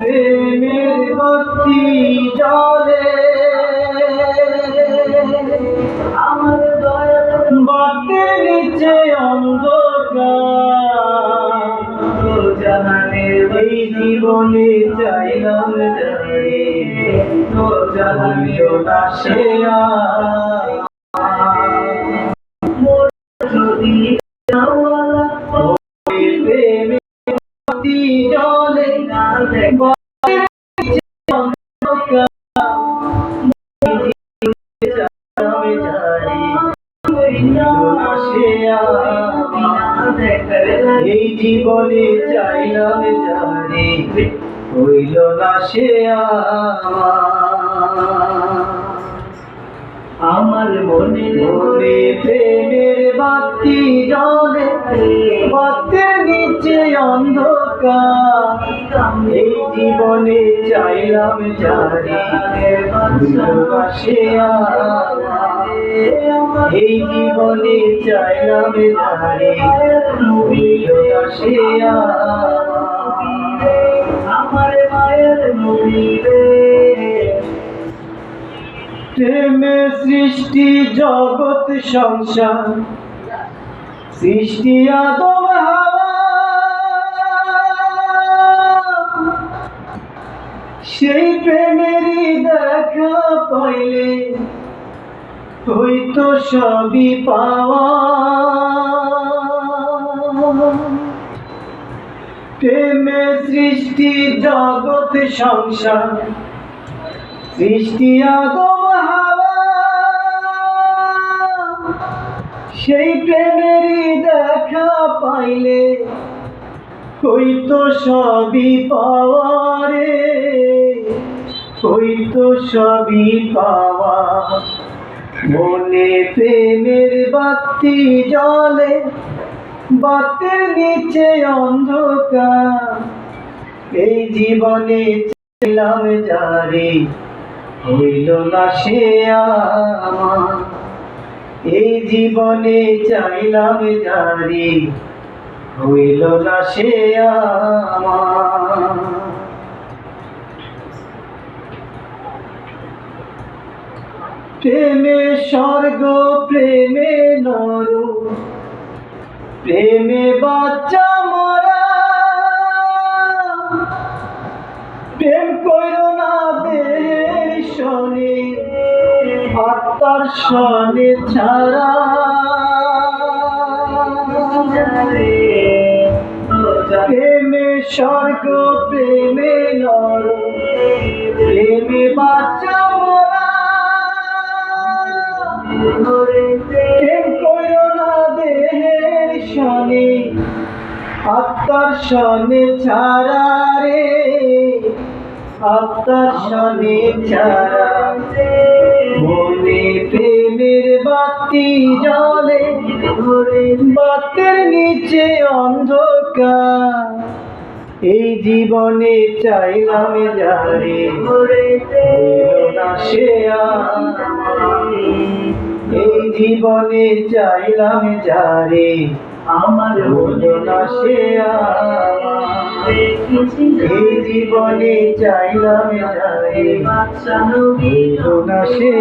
প্রেমের বাতি জ্বলে আমার দয়াল বাতির নিচে অন্ধকার জাহানের এই জীবনে চাইলাম জানি তোর জাহানিও না সে মোর যদি প্রেমের বাতি জ্বলে এই জীবনে চাইলাম জানি হইল না সে আমার মনে মনে প্রেমের বাতি জ্বলে বাতির নিচে অন্ধকার এই জীবনে চাইলাম জানি হইল না সে এই জীবনে চাইলাম জানি হইল না সে আমার মায়ের নবীরে প্রেমে সৃষ্টি জগৎ সংসার সৃষ্টি আদম হাওয়া সেই প্রেমেরই দেখা পাইলে হইতো সবই পাওয়া প্রেমে সৃষ্টি জগৎ সংসার সৃষ্টি আদম হাওয়া সেই প্রেমেরই দেখা পাইলে হইতো সবই পাওয়া রে হইতো সবই পাওয়া মনে প্রেমের বাতি জ্বলে বাতির নিচে অন্ধকার এই জীবনে চাইলাম জানি হইল না সে আমার এই জীবনে চাইলাম জানি হইল না সে আমার প্রেমে স্বর্গ প্রেমে নর প্রেমে বাচ্চা মরা প্রেম কইরো না দেহের শনে আত্মার শনে ছাড়া প্রেমে স্বর্গ প্রেমে নর প্রেমে বাচ্চা মরা প্রেম কইরো না দেহের শনে আত্মার শনে ছাড়া রে আত্মার শনে ছাড়া মনে প্রেমের বাতি জ্বলে বাতির নিচে অন্ধকার এই জীবনে চাইলাম জানি হইল না সে এই জীবনে চাইলাম জানি আমার হইল না সে এই জীবনে চাইলাম জানি হইল না সে